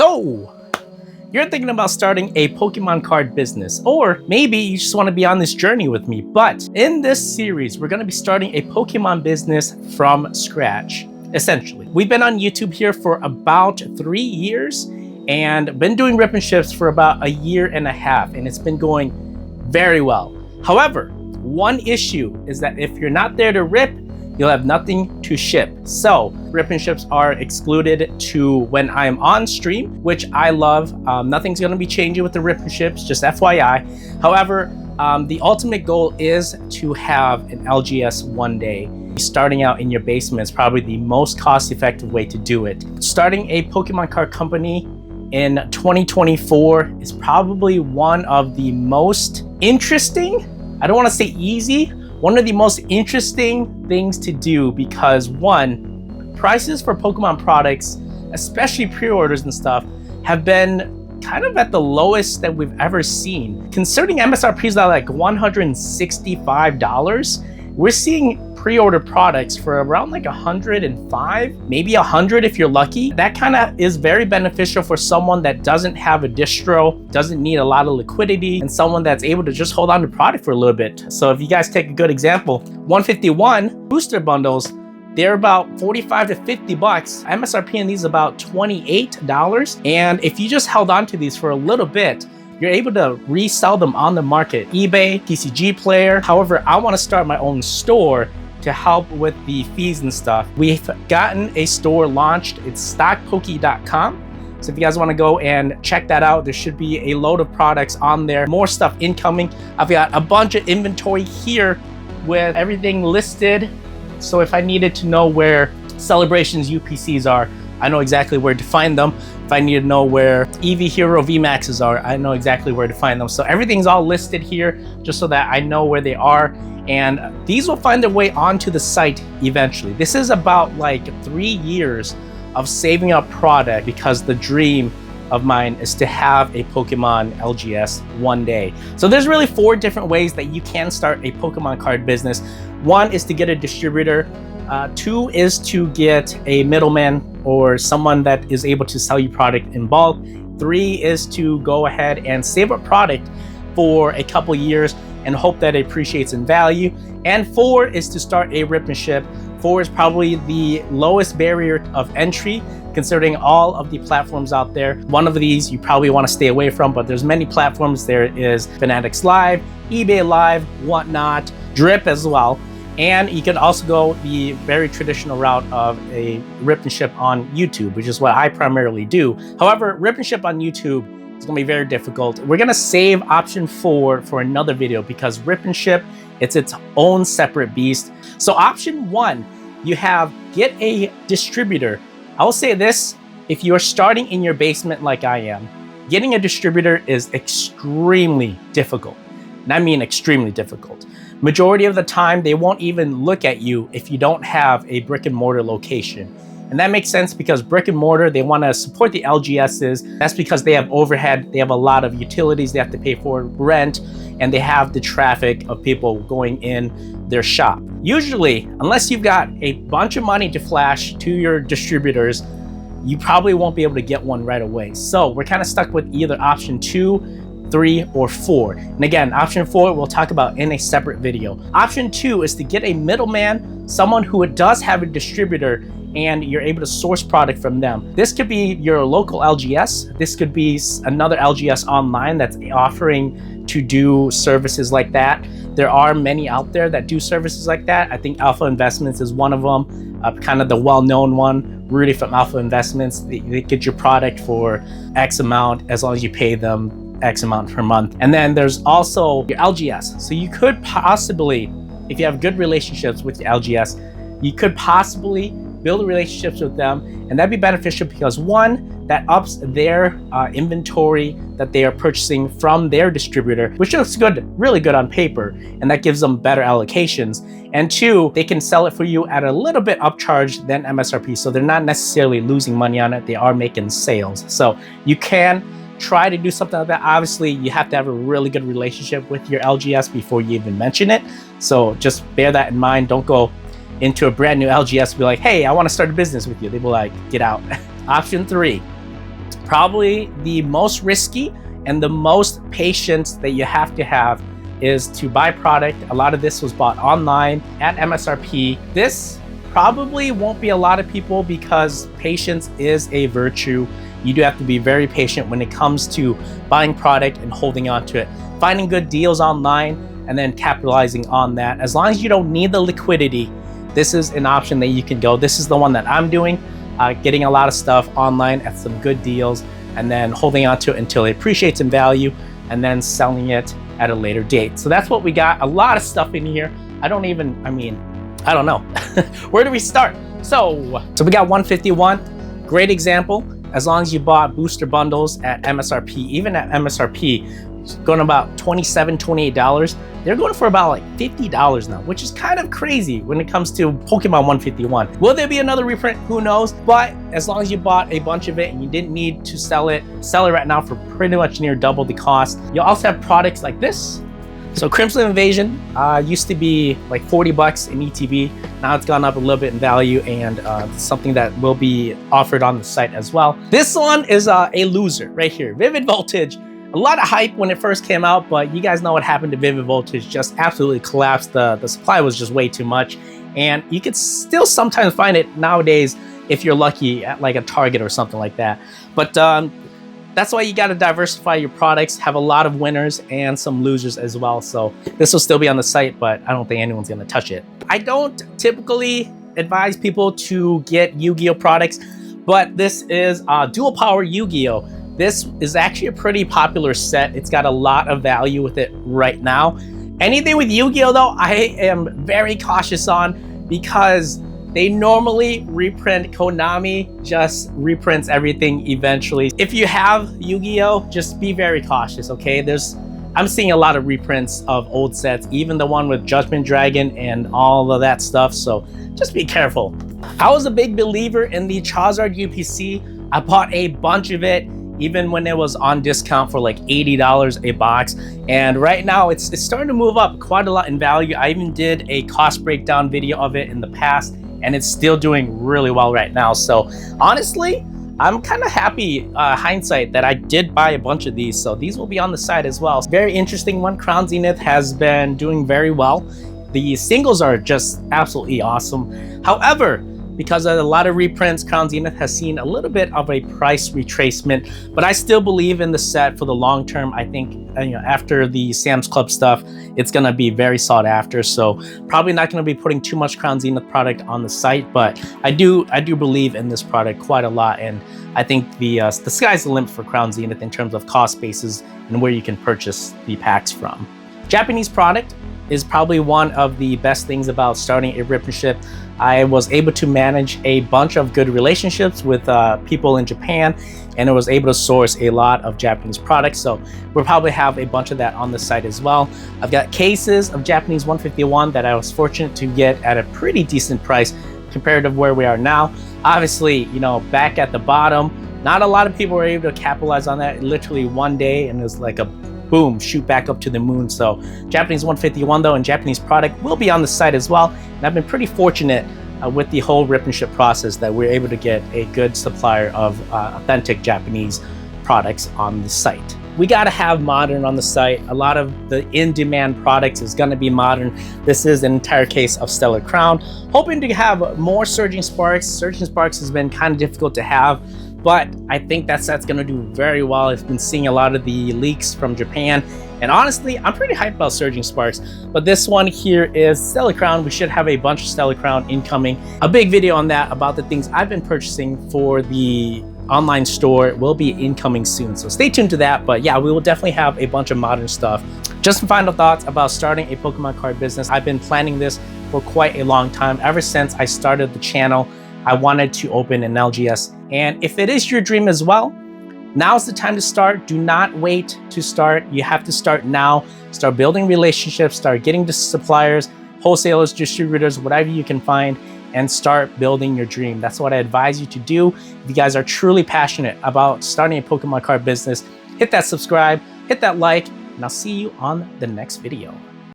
So, you're thinking about starting a Pokemon card business, or maybe you just want to be on this journey with me. But in this series, we're going to be starting a Pokemon business from scratch, essentially. We've been on YouTube here for about 3 years and been doing rip and ships for about 1.5 years, and it's been going very well. However, one issue is that if you're not there to rip, you'll have nothing to ship. So rip and ships are excluded to when I am on stream, which I love. Nothing's gonna be changing with the rip and ships, just FYI. However, the ultimate goal is to have an LGS one day. Starting out in your basement is probably the most cost-effective way to do it. Starting a Pokemon card company in 2024 is probably one of the most interesting, I don't wanna say easy, one of the most interesting things to do, because one, prices for Pokemon products, especially pre-orders and stuff, have been kind of at the lowest that we've ever seen. Considering MSRPs are like $165, we're seeing pre-order products for around like 105, maybe 100 if you're lucky. That kind of is very beneficial for someone that doesn't have a distro, doesn't need a lot of liquidity, and someone that's able to just hold on to product for a little bit. So if you guys take a good example, 151 booster bundles, they're about 45 to 50 bucks. MSRP in these is about $28. And if you just held on to these for a little bit, you're able to resell them on the market, eBay, TCG Player. However, I want to start my own store to help with the fees and stuff. We've gotten a store launched. It's StockedPoke.com. So if you guys want to go and check that out, there should be a load of products on there, more stuff incoming. I've got a bunch of inventory here with everything listed. So if I needed to know where Celebrations UPCs are, I know exactly where to find them. If I need to know where EV Hero VMAXs are, I know exactly where to find them. So everything's all listed here just so that I know where they are. And these will find their way onto the site eventually. This is about like 3 years of saving up product, because the dream of mine is to have a Pokemon LGS one day. So there's really 4 different ways that you can start a Pokemon card business. 1 is to get a distributor. 2 is to get a middleman or someone that is able to sell you product in bulk. 3 is to go ahead and save up product for a couple years and hope that it appreciates in value. And 4 is to start a rip and ship. 4 is probably the lowest barrier of entry, considering all of the platforms out there. One of these you probably want to stay away from, but there's many platforms. There is Fanatics Live, eBay Live, whatnot, Drip as well. And you can also go the very traditional route of a rip and ship on YouTube, which is what I primarily do. However, rip and ship on YouTube is gonna be very difficult. We're gonna save option 4 for another video, because rip and ship, it's its own separate beast. So option 1, you have get a distributor. I will say this, if you're starting in your basement like I am, getting a distributor is extremely difficult. And I mean extremely difficult. Majority of the time, they won't even look at you if you don't have a brick and mortar location. And that makes sense, because brick and mortar, they want to support the LGSs. That's because they have overhead, they have a lot of utilities they have to pay for, rent, and they have the traffic of people going in their shop. Usually, unless you've got a bunch of money to flash to your distributors, you probably won't be able to get one right away. So we're kind of stuck with either option 2, 3, or 4. And again, option 4 we'll talk about in a separate video. Option 2 is to get a middleman, someone who does have a distributor, and you're able to source product from them. This could be your local LGS. This could be another LGS online that's offering to do services like that. There are many out there that do services like that. I think Alpha Investments is one of them, kind of the well-known one. Rudy from Alpha Investments, they get your product for X amount as long as you pay them X amount per month. And then there's also your LGS. So you could possibly, if you have good relationships with your LGS, you could possibly build relationships with them, and that'd be beneficial because 1, that ups their inventory that they are purchasing from their distributor, which looks good, really good on paper, and that gives them better allocations. And 2, they can sell it for you at a little bit upcharge than MSRP, so they're not necessarily losing money on it, they are making sales. So you can try to do something like that. Obviously, you have to have a really good relationship with your LGS before you even mention it. So just bear that in mind. Don't go into a brand new LGS and be like, hey, I want to start a business with you. They will like, get out. Option 3, Probably the most risky and the most patience that you have to have is to buy product. A lot of this was bought online at MSRP. This probably won't be a lot of people because patience is a virtue. You do have to be very patient when it comes to buying product and holding on to it. Finding good deals online and then capitalizing on that. As long as you don't need the liquidity, this is an option that you can go. This is the one that I'm doing, getting a lot of stuff online at some good deals and then holding on to it until it appreciates in value and then selling it at a later date. So that's what we got. A lot of stuff in here. I don't know. Where do we start? So we got 151, great example. As long as you bought booster bundles at MSRP, even at MSRP, going about $27, $28, they're going for about like $50 now, which is kind of crazy when it comes to Pokemon 151. Will there be another reprint? Who knows? But as long as you bought a bunch of it and you didn't need to sell it right now for pretty much near double the cost. You also have products like this. So Crimson Invasion used to be like 40 bucks in ETB. Now it's gone up a little bit in value and something that will be offered on the site as well. This one is a loser right here. Vivid Voltage. A lot of hype when it first came out, but you guys know what happened to Vivid Voltage. Just absolutely collapsed. The supply was just way too much. And you could still sometimes find it nowadays if you're lucky at like a Target or something like that. But that's why you got to diversify your products, have a lot of winners and some losers as well. So this will still be on the site, but I don't think anyone's going to touch it. I don't typically advise people to get Yu-Gi-Oh products, but this is Dual Power Yu-Gi-Oh. This is actually a pretty popular set. It's got a lot of value with it right now. Anything with Yu-Gi-Oh though, I am very cautious on because they normally reprint. Konami just reprints everything eventually. If you have Yu-Gi-Oh, just be very cautious, okay? I'm seeing a lot of reprints of old sets, even the one with Judgment Dragon and all of that stuff, so just be careful. I was a big believer in the Charizard UPC. I bought a bunch of it, even when it was on discount for like $80 a box. And right now it's starting to move up quite a lot in value. I even did a cost breakdown video of it in the past, and it's still doing really well right now. So honestly, I'm kind of happy, hindsight, that I did buy a bunch of these. So these will be on the site as well. Very interesting one. Crown Zenith has been doing very well. The singles are just absolutely awesome. However, because of a lot of reprints, Crown Zenith has seen a little bit of a price retracement, but I still believe in the set for the long term. I think after the Sam's Club stuff, it's gonna be very sought after. So probably not gonna be putting too much Crown Zenith product on the site, but I do believe in this product quite a lot, and I think the sky's the limit for Crown Zenith in terms of cost bases and where you can purchase the packs from. Japanese product is probably one of the best things about starting a Ripmanship. I was able to manage a bunch of good relationships with people in Japan, and I was able to source a lot of Japanese products. So we'll probably have a bunch of that on the site as well. I've got cases of Japanese 151 that I was fortunate to get at a pretty decent price compared to where we are now. Obviously, back at the bottom, not a lot of people were able to capitalize on that. Literally one day, and it was like a boom, shoot back up to the moon. So Japanese 151 though, and Japanese product will be on the site as well. And I've been pretty fortunate with the whole Ripmanship process that we're able to get a good supplier of authentic Japanese products on the site. We got to have modern on the site. A lot of the in-demand products is going to be modern. This is an entire case of Stellar Crown. Hoping to have more Surging Sparks. Surging Sparks has been kind of difficult to have, but I think that set's gonna do very well. I've been seeing a lot of the leaks from Japan, and honestly, I'm pretty hyped about Surging Sparks. But this one here is Stellar Crown. We should have a bunch of Stellar Crown incoming. A big video on that about the things I've been purchasing for the online store will be incoming soon, so stay tuned to that. But yeah, we will definitely have a bunch of modern stuff. Just some final thoughts about starting a Pokemon card business. I've been planning this for quite a long time. Ever since I started the channel, I wanted to open an LGS. And if it is your dream as well, now's the time to start. Do not wait to start. You have to start now. Start building relationships, start getting to suppliers, wholesalers, distributors, whatever you can find, and start building your dream. That's what I advise you to do. If you guys are truly passionate about starting a Pokemon card business, hit that subscribe, hit that like, and I'll see you on the next video.